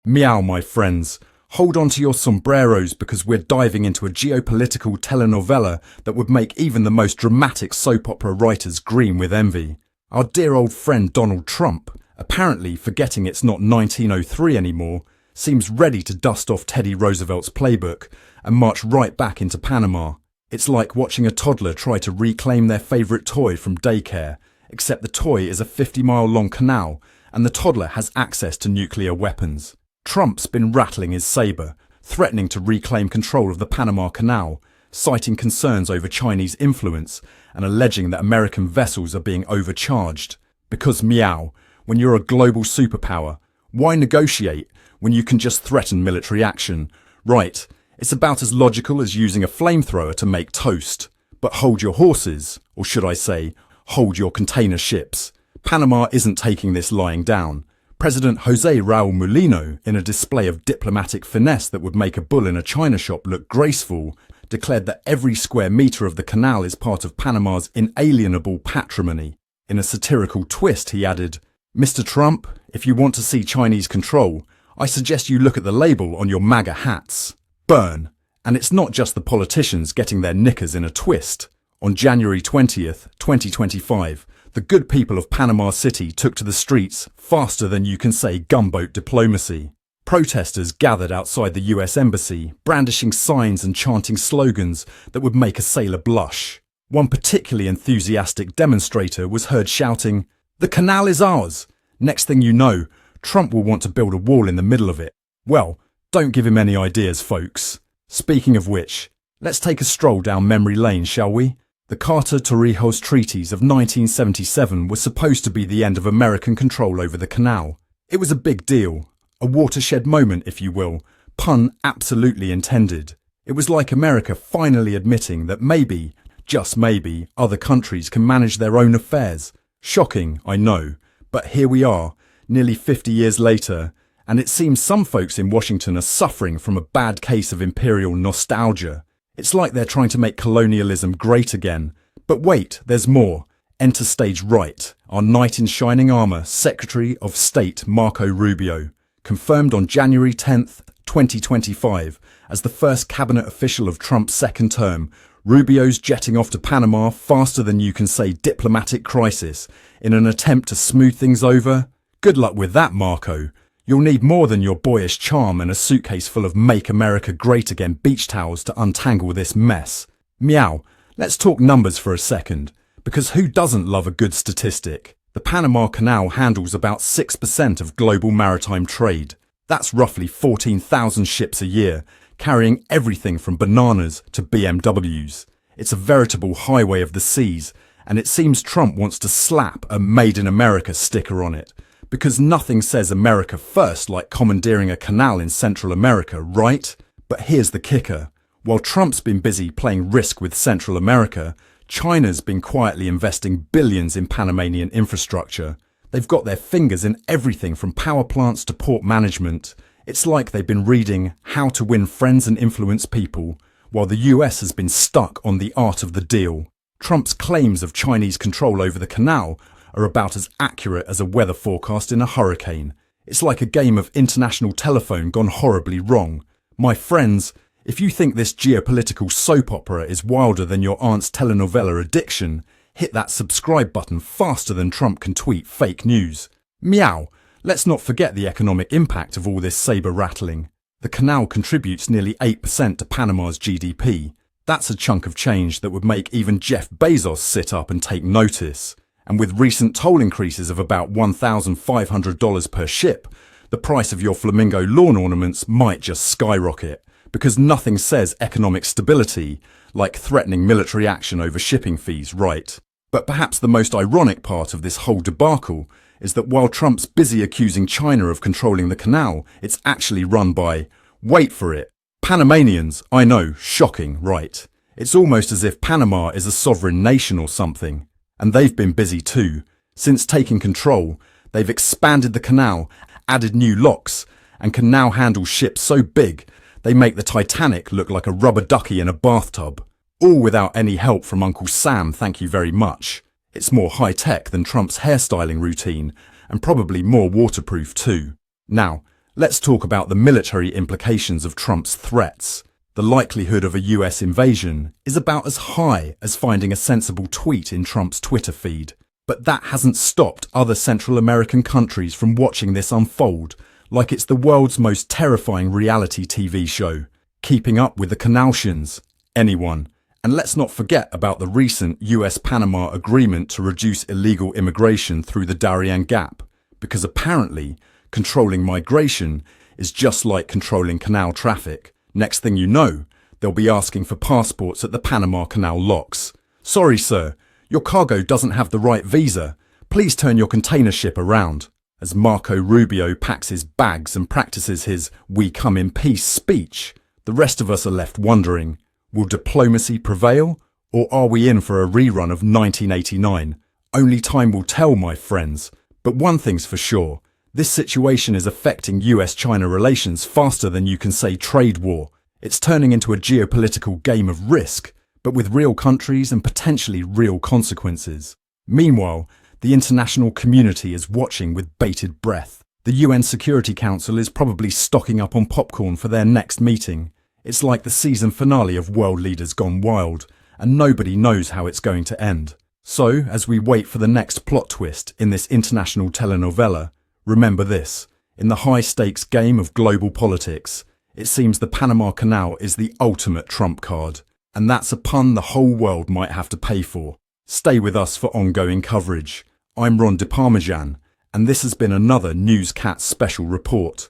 Meow, my friends. Hold on to your sombreros because we're diving into a geopolitical telenovela that would make even the most dramatic soap opera writers green with envy. Our dear old friend Donald Trump, apparently forgetting it's not 1903 anymore, seems ready to dust off Teddy Roosevelt's playbook and march right back into Panama. It's like watching a toddler try to reclaim their favourite toy from daycare, except the toy is a 50-mile-long canal and the toddler has access to nuclear weapons. Trump's been rattling his sabre, threatening to reclaim control of the Panama Canal, citing concerns over Chinese influence and alleging that American vessels are being overcharged. Because meow, when you're a global superpower, why negotiate when you can just threaten military action? Right, it's about as logical as using a flamethrower to make toast. But hold your horses, or should I say, hold your container ships. Panama isn't taking this lying down. President Jose Raul Mulino, in a display of diplomatic finesse that would make a bull in a china shop look graceful, declared that every square metre of the canal is part of Panama's inalienable patrimony. In a satirical twist, he added, "Mr. Trump, if you want to see Chinese control, I suggest you look at the label on your MAGA hats. Burn." And it's not just the politicians getting their knickers in a twist. On January 20th, 2025, the good people of Panama City took to the streets faster than you can say gunboat diplomacy. Protesters gathered outside the US Embassy, brandishing signs and chanting slogans that would make a sailor blush. One particularly enthusiastic demonstrator was heard shouting, "The canal is ours!" Next thing you know, Trump will want to build a wall in the middle of it. Well, don't give him any ideas, folks. Speaking of which, let's take a stroll down memory lane, shall we? The Carter-Torrijos Treaties of 1977 were supposed to be the end of American control over the canal. It was a big deal, a watershed moment, if you will, pun absolutely intended. It was like America finally admitting that maybe, just maybe, other countries can manage their own affairs. Shocking, I know, but here we are, nearly 50 years later, and it seems some folks in Washington are suffering from a bad case of imperial nostalgia. It's like they're trying to make colonialism great again. But wait, there's more. Enter stage right, our knight in shining armour, Secretary of State Marco Rubio, confirmed on January 10th, 2025, as the first cabinet official of Trump's second term. Rubio's jetting off to Panama faster than you can say diplomatic crisis in an attempt to smooth things over. Good luck with that, Marco. You'll need more than your boyish charm and a suitcase full of Make America Great Again beach towels to untangle this mess. Meow, let's talk numbers for a second, because who doesn't love a good statistic? The Panama Canal handles about 6% of global maritime trade. That's roughly 14,000 ships a year, carrying everything from bananas to BMWs. It's a veritable highway of the seas, and it seems Trump wants to slap a Made in America sticker on it. Because nothing says America first like commandeering a canal in Central America, right? But here's the kicker. While Trump's been busy playing risk with Central America, China's been quietly investing billions in Panamanian infrastructure. They've got their fingers in everything from power plants to port management. It's like they've been reading How to Win Friends and Influence People, while the US has been stuck on the art of the deal. Trump's claims of Chinese control over the canal are about as accurate as a weather forecast in a hurricane. It's like a game of international telephone gone horribly wrong. My friends, if you think this geopolitical soap opera is wilder than your aunt's telenovela addiction, hit that subscribe button faster than Trump can tweet fake news. Meow, let's not forget the economic impact of all this sabre rattling. The canal contributes nearly 8% to Panama's GDP. That's a chunk of change that would make even Jeff Bezos sit up and take notice. And with recent toll increases of about $1,500 per ship, the price of your flamingo lawn ornaments might just skyrocket, because nothing says economic stability like threatening military action over shipping fees, right? But perhaps the most ironic part of this whole debacle is that while Trump's busy accusing China of controlling the canal, it's actually run by, wait for it, Panamanians. I know, shocking, right? It's almost as if Panama is a sovereign nation or something. And they've been busy too. Since taking control, they've expanded the canal, added new locks, and can now handle ships so big they make the Titanic look like a rubber ducky in a bathtub. All without any help from Uncle Sam, thank you very much. It's more high-tech than Trump's hairstyling routine, and probably more waterproof too. Now, let's talk about the military implications of Trump's threats. The likelihood of a US invasion is about as high as finding a sensible tweet in Trump's Twitter feed. But that hasn't stopped other Central American countries from watching this unfold like it's the world's most terrifying reality TV show. Keeping up with the Canalsians? Anyone? And let's not forget about the recent US-Panama agreement to reduce illegal immigration through the Darien Gap, because apparently controlling migration is just like controlling canal traffic. Next thing you know, they'll be asking for passports at the Panama Canal locks. Sorry, sir, your cargo doesn't have the right visa. Please turn your container ship around. As Marco Rubio packs his bags and practices his "We come in peace" speech, the rest of us are left wondering, will diplomacy prevail, or are we in for a rerun of 1989? Only time will tell, my friends. But one thing's for sure, this situation is affecting US China relations faster than you can say trade war. It's turning into a geopolitical game of risk, but with real countries and potentially real consequences. Meanwhile, the international community is watching with bated breath. The UN Security Council is probably stocking up on popcorn for their next meeting. It's like the season finale of World Leaders Gone Wild, and nobody knows how it's going to end. So, as we wait for the next plot twist in this international telenovela, remember this: in the high-stakes game of global politics, it seems the Panama Canal is the ultimate trump card, and that's a pun the whole world might have to pay for. Stay with us for ongoing coverage. I'm Ron DeParmesan, and this has been another Newscat special report.